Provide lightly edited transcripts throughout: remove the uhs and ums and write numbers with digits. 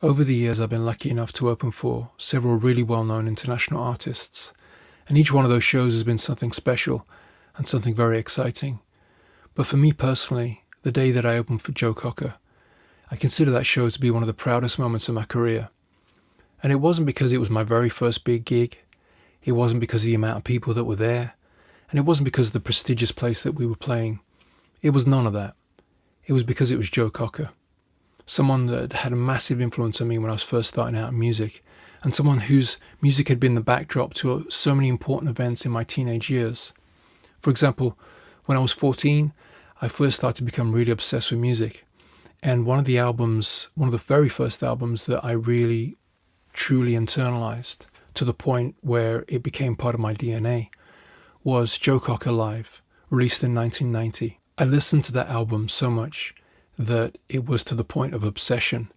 Over the years, I've been lucky enough to open for several really well-known international artists, and each one of those shows has been something special and something very exciting. But for me personally, the day that I opened for Joe Cocker, I consider that show to be one of the proudest moments of my career. And it wasn't because it was my very first big gig, it wasn't because of the amount of people that were there, and it wasn't because of the prestigious place that we were playing. It was none of that. It was because it was Joe Cocker. Someone that had a massive influence on me when I was first starting out in music, and someone whose music had been the backdrop to so many important events in my teenage years. For example, when I was 14, I first started to become really obsessed with music. And one of the very first albums that I really, truly internalized to the point where it became part of my DNA was Joe Cocker Live, released in 1990. I listened to that album so much that it was to the point of obsession.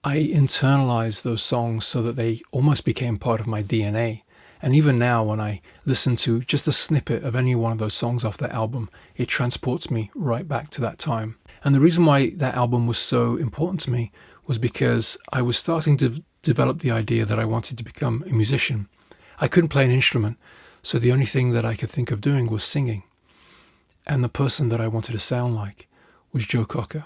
I internalized those songs so that they almost became part of my DNA. And even now, when I listen to just a snippet of any one of those songs off that album, it transports me right back to that time. And the reason why that album was so important to me was because I was starting to develop the idea that I wanted to become a musician. I couldn't play an instrument, so the only thing that I could think of doing was singing. And the person that I wanted to sound like was Joe Cocker.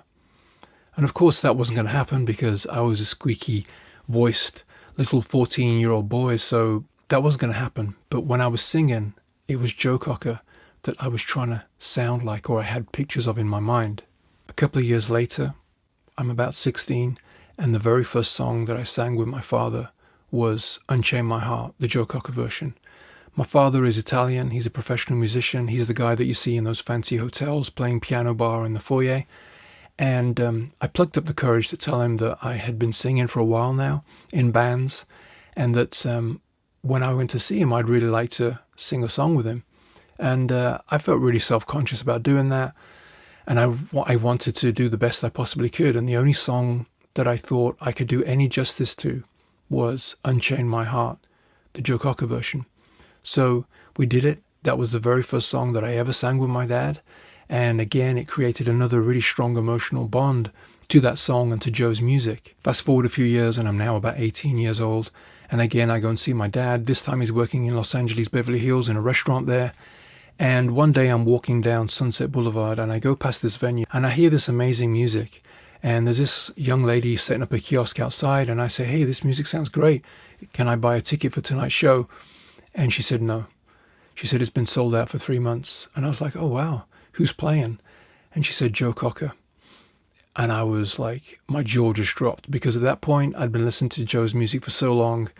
And of course that wasn't going to happen because I was a squeaky voiced little 14-year-old boy, so that wasn't going to happen. But when I was singing, it was Joe Cocker that I was trying to sound like, or I had pictures of in my mind. A couple of years later, I'm about 16, and the very first song that I sang with my father was Unchain My Heart, the Joe Cocker version. My father is Italian, he's a professional musician, he's the guy that you see in those fancy hotels playing piano bar in the foyer. And I plucked up the courage to tell him that I had been singing for a while now in bands, and that when I went to see him, I'd really like to sing a song with him. And I felt really self-conscious about doing that, and I wanted to do the best I possibly could. And the only song that I thought I could do any justice to was Unchain My Heart, the Joe Cocker version. So we did it. That was the very first song that I ever sang with my dad. And again, it created another really strong emotional bond to that song and to Joe's music. Fast forward a few years and I'm now about 18 years old. And again, I go and see my dad. This time he's working in Los Angeles, Beverly Hills in a restaurant there. And one day I'm walking down Sunset Boulevard and I go past this venue and I hear this amazing music. And there's this young lady setting up a kiosk outside, and I say, "Hey, this music sounds great. Can I buy a ticket for tonight's show?" And she said no. She said, "It's been sold out for 3 months." And I was like, "Oh, wow, who's playing?" And she said, "Joe Cocker." And I was like, my jaw just dropped, because at that point I'd been listening to Joe's music for so long.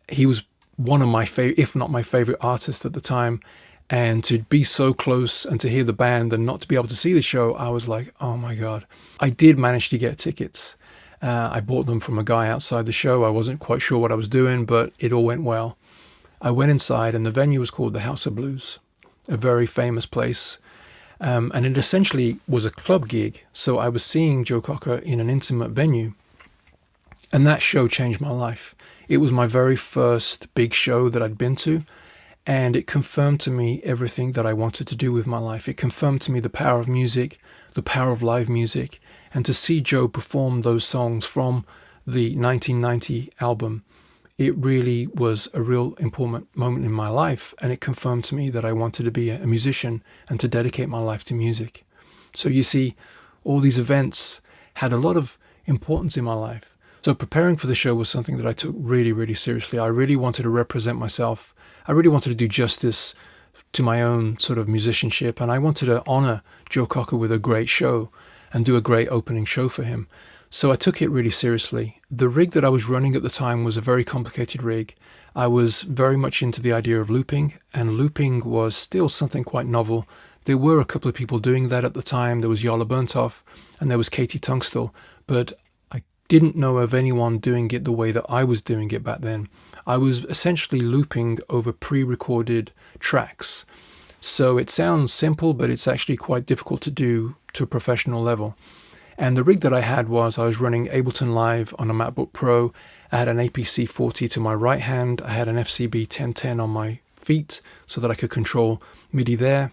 He was one of my favorite, if not my favorite artist at the time. And to be so close and to hear the band and not to be able to see the show, I was like, oh my God. I did manage to get tickets. I bought them from a guy outside the show. I wasn't quite sure what I was doing, but it all went well. I went inside and the venue was called the House of Blues, a very famous place. And it essentially was a club gig. So I was seeing Joe Cocker in an intimate venue. And that show changed my life. It was my very first big show that I'd been to. And it confirmed to me everything that I wanted to do with my life. It confirmed to me the power of music, the power of live music. And to see Joe perform those songs from the 1990 album, it really was a real important moment in my life. And it confirmed to me that I wanted to be a musician and to dedicate my life to music. So you see, all these events had a lot of importance in my life. So preparing for the show was something that I took really, really seriously. I really wanted to represent myself. I really wanted to do justice to my own sort of musicianship, and I wanted to honor Joe Cocker with a great show and do a great opening show for him. So I took it really seriously. The rig that I was running at the time was a very complicated rig. I was very much into the idea of looping, and looping was still something quite novel. There were a couple of people doing that at the time. There was Jarle Berntoff and there was Katie Tunstall, but I didn't know of anyone doing it the way that I was doing it back then. I was essentially looping over pre-recorded tracks. So it sounds simple, but it's actually quite difficult to do to a professional level. And the rig that I was running Ableton Live on a MacBook Pro. I had an APC 40 to my right hand. I had an FCB 1010 on my feet so that I could control MIDI there.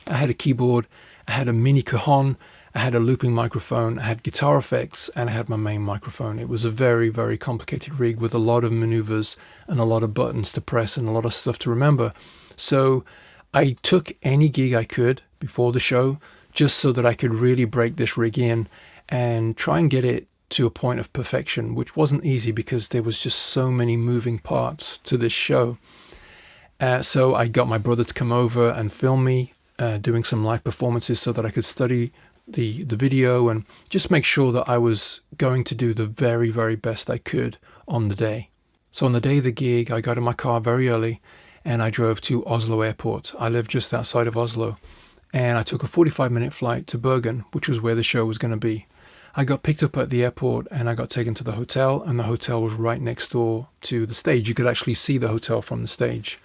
I had a keyboard. I had a mini Cajon. I had a looping microphone, I had guitar effects, and I had my main microphone. It was a very, very complicated rig with a lot of maneuvers and a lot of buttons to press and a lot of stuff to remember. So I took any gig I could before the show just so that I could really break this rig in and try and get it to a point of perfection, which wasn't easy because there was just so many moving parts to this show. So I got my brother to come over and film me doing some live performances so that I could study the video and just make sure that I was going to do the very, very best I could on the day. So on the day of the gig, I got in my car very early and I drove to Oslo Airport. I live just outside of Oslo. And I took a 45-minute flight to Bergen, which was where the show was going to be. I got picked up at the airport and I got taken to the hotel, and the hotel was right next door to the stage. You could actually see the hotel from the stage.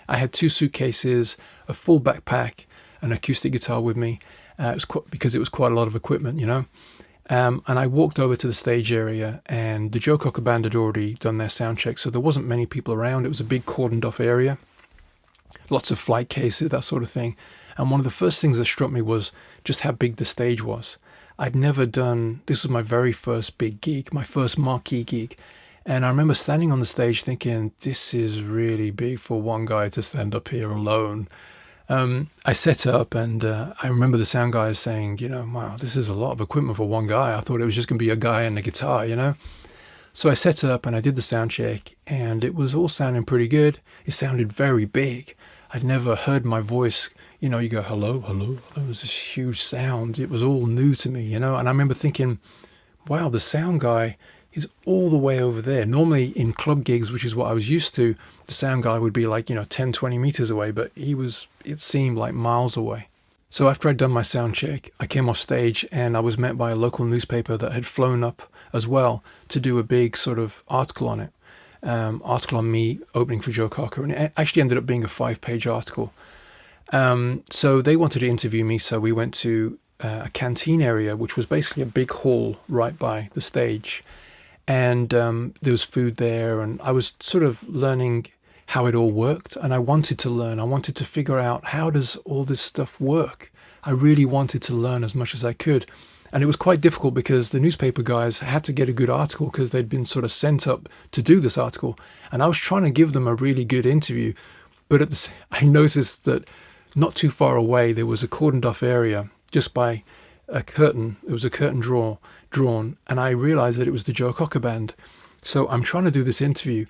I had 2 suitcases, a full backpack, an acoustic guitar with me, because it was quite a lot of equipment, you know. And I walked over to the stage area, and the Joe Cocker Band had already done their sound check, so there wasn't many people around. It was a big cordoned off area, lots of flight cases, that sort of thing. And one of the first things that struck me was just how big the stage was. I'd never done, this was my very first big gig, my first marquee gig. And I remember standing on the stage thinking, this is really big for one guy to stand up here alone. I set up and I remember the sound guys saying, you know, wow, this is a lot of equipment for one guy. I thought it was just going to be a guy and a guitar, you know. So I set up and I did the sound check and it was all sounding pretty good. It sounded very big. I'd never heard my voice. You know, you go, hello, hello, hello. It was this huge sound. It was all new to me, you know. And I remember thinking, wow, the sound guy is all the way over there. Normally in club gigs, which is what I was used to, the sound guy would be like, 10, 20 meters away, but it seemed like miles away. So after I'd done my sound check, I came off stage and I was met by a local newspaper that had flown up as well to do a big sort of article on it. Article on me opening for Joe Cocker. And it actually ended up being a 5-page article. So they wanted to interview me, so we went to a canteen area, which was basically a big hall right by the stage. And there was food there, and I was sort of learning how it all worked. And I wanted to learn. I wanted to figure out, how does all this stuff work? I really wanted to learn as much as I could. And it was quite difficult because the newspaper guys had to get a good article because they'd been sort of sent up to do this article. And I was trying to give them a really good interview. But I noticed that not too far away, there was a cordoned off area just by a curtain. It was a curtain drawn, and I realized that it was the Joe Cocker Band. So I'm trying to do this interview,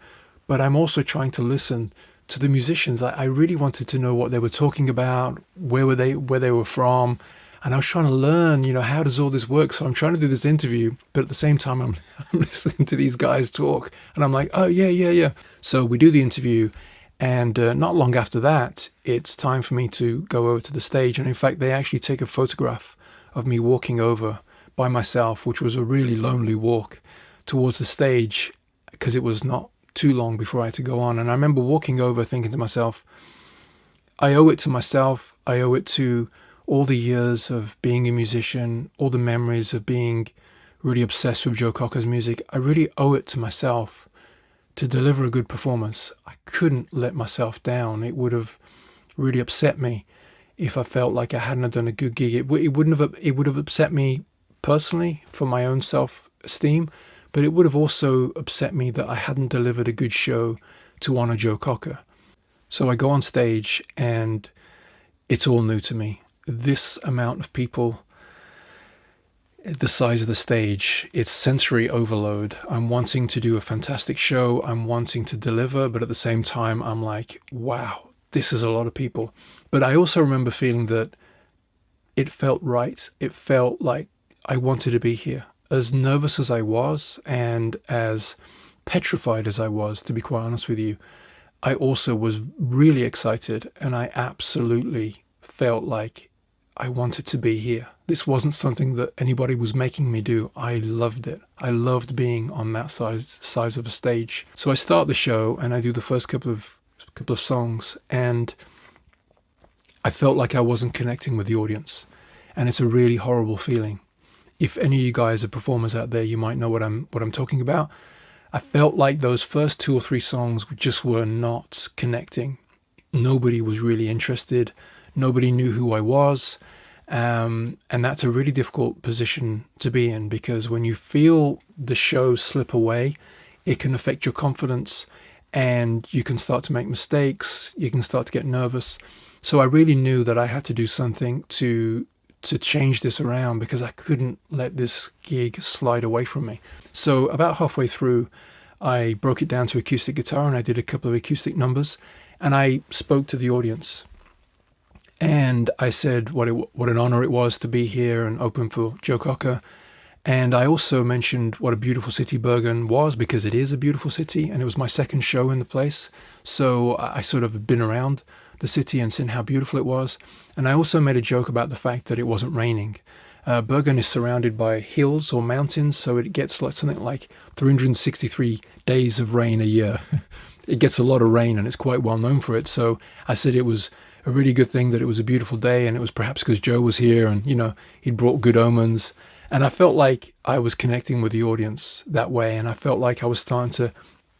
but I'm also trying to listen to the musicians. I really wanted to know what they were talking about, where they were from, and I was trying to learn, how does all this work? So I'm trying to do this interview, but at the same time, I'm listening to these guys talk, and I'm like, oh, yeah. So we do the interview. And not long after that, it's time for me to go over to the stage. And in fact, they actually take a photograph of me walking over by myself, which was a really lonely walk towards the stage because it was not too long before I had to go on. And I remember walking over thinking to myself, I owe it to myself. I owe it to all the years of being a musician, all the memories of being really obsessed with Joe Cocker's music. I really owe it to myself to deliver a good performance. I couldn't let myself down. It would have really upset me if I felt like I hadn't done a good gig. It would have upset me personally for my own self-esteem, but it would have also upset me that I hadn't delivered a good show to honor Joe Cocker. So I go on stage and it's all new to me. This amount of people, the size of the stage, it's sensory overload. I'm wanting to do a fantastic show. I'm wanting to deliver, but at the same time, I'm like, wow, this is a lot of people. But I also remember feeling that it felt right. It felt like I wanted to be here. As nervous as I was and as petrified as I was, to be quite honest with you, I also was really excited, and I absolutely felt like I wanted to be here. This wasn't something that anybody was making me do. I loved it. I loved being on that size of a stage. So I start the show and I do the first couple of songs, and I felt like I wasn't connecting with the audience. And it's a really horrible feeling. If any of you guys are performers out there, you might know what I'm talking about. I felt like those first 2 or 3 songs just were not connecting. Nobody was really interested. Nobody knew who I was. And that's a really difficult position to be in, because when you feel the show slip away, it can affect your confidence and you can start to make mistakes. You can start to get nervous. So I really knew that I had to do something to change this around, because I couldn't let this gig slide away from me. So about halfway through, I broke it down to acoustic guitar and I did a couple of acoustic numbers, and I spoke to the audience. And I said what an honor it was to be here and open for Joe Cocker. And I also mentioned what a beautiful city Bergen was, because it is a beautiful city, and it was my second show in the place. So I sort of been around the city and seen how beautiful it was. And I also made a joke about the fact that it wasn't raining. Bergen is surrounded by hills or mountains, so it gets like something like 363 days of rain a year. It gets a lot of rain, and it's quite well known for it. So I said it was a really good thing that it was a beautiful day, and it was perhaps because Joe was here and, he'd brought good omens. And I felt like I was connecting with the audience that way, and I felt like I was starting to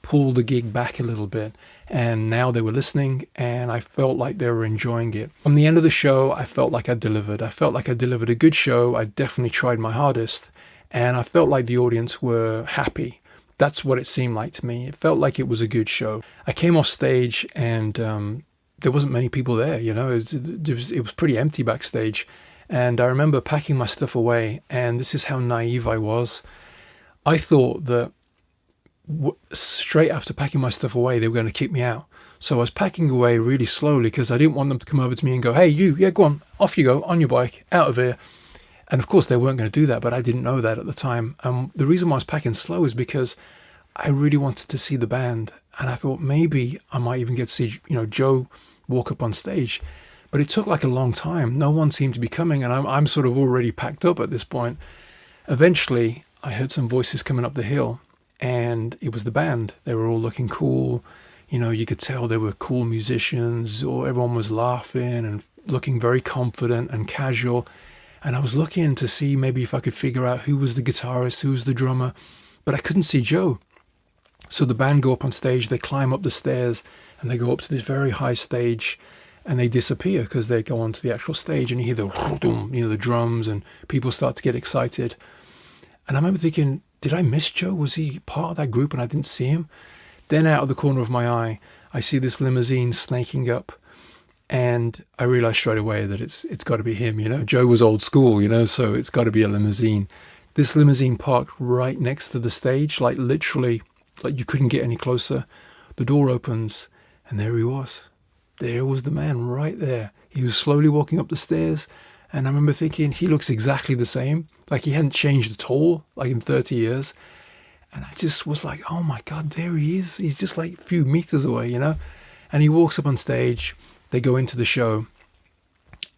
pull the gig back a little bit. And now they were listening, and I felt like they were enjoying it. From the end of the show, I felt like I delivered. I felt like I delivered a good show. I definitely tried my hardest, and I felt like the audience were happy. That's what it seemed like to me. It felt like it was a good show. I came off stage, and there wasn't many people there. It was pretty empty backstage. And I remember packing my stuff away, and this is how naive I was. I thought that straight after packing my stuff away, they were going to kick me out. So I was packing away really slowly, because I didn't want them to come over to me and go, "Hey, yeah, go on, off you go, on your bike, out of here." And of course, they weren't going to do that, but I didn't know that at the time. The reason why I was packing slow is because I really wanted to see the band. And I thought maybe I might even get to see, Joe walk up on stage. But it took like a long time. No one seemed to be coming, and I'm sort of already packed up at this point. Eventually, I heard some voices coming up the hill, and it was the band. They were all looking cool. You could tell they were cool musicians, or everyone was laughing and looking very confident and casual. And I was looking to see maybe if I could figure out who was the guitarist, who was the drummer, but I couldn't see Joe. So the band go up on stage, they climb up the stairs, and they go up to this very high stage, and they disappear because they go onto the actual stage, and you hear the drums, and people start to get excited. And I remember thinking, did I miss Joe? Was he part of that group and I didn't see him? Then out of the corner of my eye, I see this limousine snaking up, and I realized straight away that it's got to be him. Joe was old school, so it's got to be a limousine. This limousine parked right next to the stage, like literally, like you couldn't get any closer. The door opens, and there he was. There was the man right there. He was slowly walking up the stairs, and I remember thinking, he looks exactly the same. Like he hadn't changed at all, like in 30 years. And I just was like, oh my God, there he is. He's just like a few meters away, And he walks up on stage. They go into the show.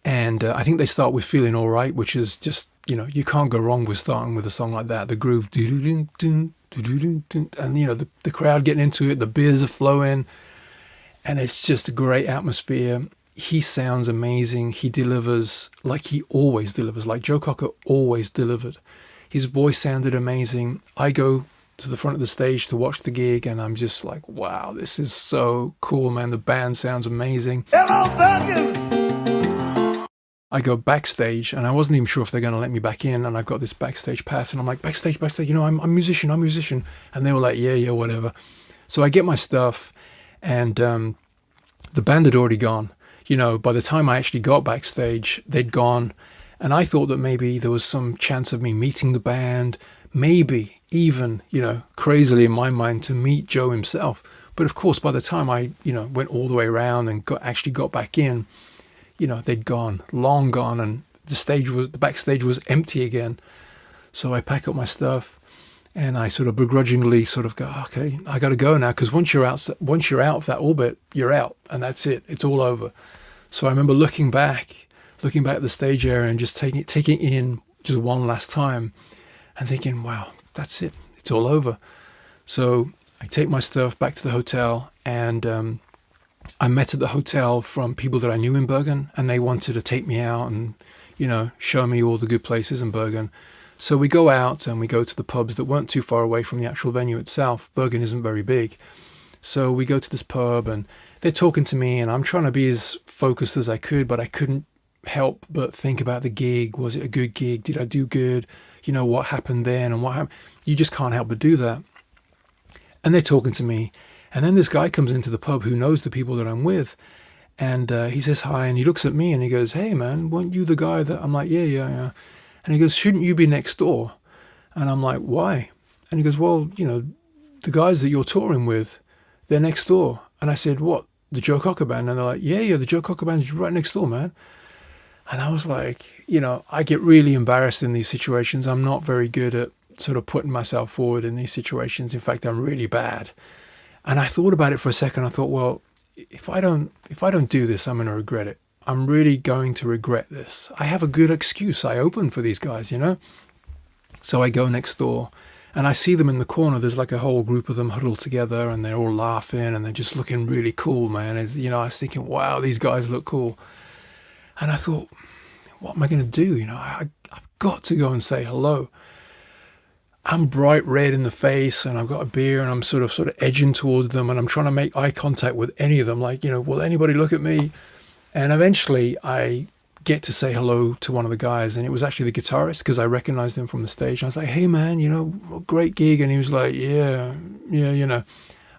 And I think they start with Feeling All Right, which is just, you can't go wrong with starting with a song like that. The groove, and, the crowd getting into it, the beers are flowing. And it's just a great atmosphere. He sounds amazing. He delivers like he always delivers, like Joe Cocker always delivered. His voice sounded amazing. I go to the front of the stage to watch the gig, and I'm just like, wow, this is so cool, man. The band sounds amazing. Hello, Bergen! I go backstage, and I wasn't even sure if they're going to let me back in, and I've got this backstage pass, and I'm like, backstage, I'm a musician. And they were like, yeah, whatever. So I get my stuff, and the band had already gone. By the time I actually got backstage, they'd gone. And I thought that maybe there was some chance of me meeting the band, maybe even, crazily in my mind, to meet Joe himself. But of course, by the time I, went all the way around and actually got back in, they'd gone, long gone, and the backstage was empty again. So I pack up my stuff, and I sort of begrudgingly sort of go, okay, I got to go now, because once you're out of that orbit, you're out, and that's it. It's all over. So I remember looking back at the stage area and just taking it in just one last time, and thinking, wow, that's it. It's all over. So I take my stuff back to the hotel, and I met at the hotel from people that I knew in Bergen, and they wanted to take me out and, show me all the good places in Bergen. So we go out and we go to the pubs that weren't too far away from the actual venue itself. Bergen isn't very big. So we go to this pub, and they're talking to me, and I'm trying to be as focused as I could, but I couldn't help but think about the gig. Was it a good gig? Did I do good? You know, what happened then and what happened? You just can't help but do that. And they're talking to me. And then this guy comes into the pub who knows the people that I'm with. And he says hi, and he looks at me and he goes, "Hey, man, weren't you the guy that..." I'm like, yeah, yeah, yeah. And he goes, "Shouldn't you be next door?" And I'm like, "Why?" And he goes, "Well, you know, the guys that you're touring with, they're next door." And I said, "What, the Joe Cocker Band?" And they're like, "Yeah, yeah, the Joe Cocker Band is right next door, man." And I was like, you know, I get really embarrassed in these situations. I'm not very good at sort of putting myself forward in these situations. In fact, I'm really bad. And I thought about it for a second. I thought, well, if I don't do this, I'm going to regret it. I'm really going to regret this. I have a good excuse. I opened for these guys, you know? So I go next door and I see them in the corner. There's like a whole group of them huddled together and they're all laughing and they're just looking really cool, man. You know, I was thinking, wow, these guys look cool. And I thought, what am I going to do? You know, I've got to go and say hello. I'm bright red in the face and I've got a beer and I'm sort of edging towards them and I'm trying to make eye contact with any of them. Like, you know, will anybody look at me? And eventually I get to say hello to one of the guys, and it was actually the guitarist because I recognized him from the stage. And I was like, "Hey, man, you know, great gig." And he was like, yeah, you know.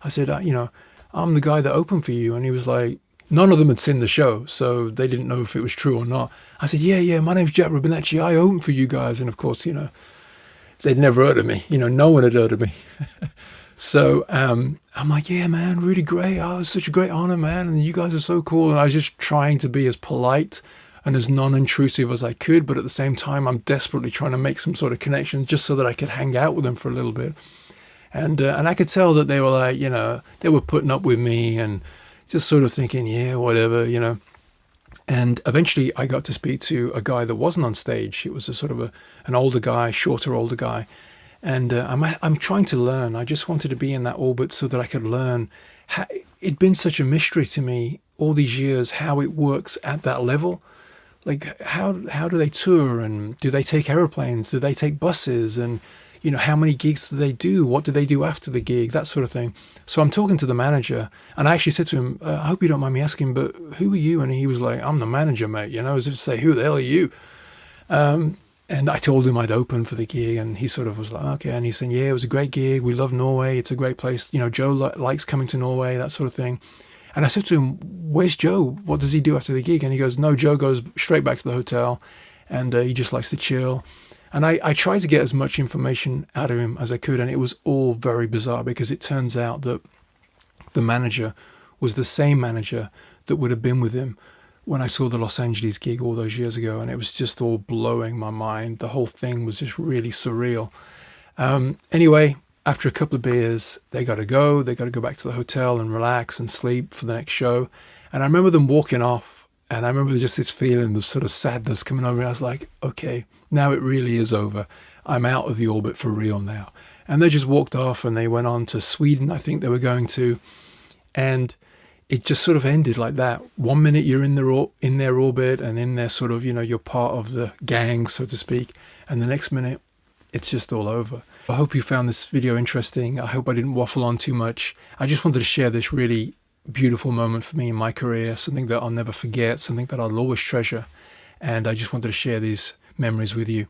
I said, "You know, I'm the guy that opened for you." And he was like, none of them had seen the show, so they didn't know if it was true or not. I said, yeah, my name's Jack Rubinacci. I opened for you guys. And of course, you know, they'd never heard of me. You know, no one had heard of me. So I'm like, "Yeah, man, really great. Oh, it's such a great honor, man. And you guys are so cool." And I was just trying to be as polite and as non-intrusive as I could. But at the same time, I'm desperately trying to make some sort of connection just so that I could hang out with them for a little bit. And I could tell that they were like, you know, they were putting up with me and just sort of thinking, yeah, whatever, you know. And eventually I got to speak to a guy that wasn't on stage. It was a sort of an older guy, shorter, older guy. And I'm trying to learn. I just wanted to be in that orbit so that I could learn. It'd been such a mystery to me all these years how it works at that level. Like, how do they tour, and do they take airplanes? Do they take buses? And, you know, how many gigs do they do? What do they do after the gig? That sort of thing. So I'm talking to the manager, and I actually said to him, "I hope you don't mind me asking, but who are you?" And he was like, "I'm the manager, mate," you know, as if to say, "Who the hell are you?" And I told him I'd opened for the gig, and he sort of was like, "Okay." And he said, "Yeah, it was a great gig. We love Norway. It's a great place. You know, Joe likes coming to Norway," that sort of thing. And I said to him, "Where's Joe? What does he do after the gig?" And he goes, "No, Joe goes straight back to the hotel, and he just likes to chill." And I tried to get as much information out of him as I could, and it was all very bizarre because it turns out that the manager was the same manager that would have been with him when I saw the Los Angeles gig all those years ago, and it was just all blowing my mind. The whole thing was just really surreal. Anyway, after a couple of beers, they got to go. They got to go back to the hotel and relax and sleep for the next show. And I remember them walking off, and I remember just this feeling of sort of sadness coming over me. I was like, okay, now it really is over. I'm out of the orbit for real now. And they just walked off, and they went on to Sweden, I think they were going to. And it just sort of ended like that. 1 minute you're in their orbit and in their sort of, you know, you're part of the gang, so to speak. And the next minute, it's just all over. I hope you found this video interesting. I hope I didn't waffle on too much. I just wanted to share this really beautiful moment for me in my career, something that I'll never forget, something that I'll always treasure. And I just wanted to share these memories with you.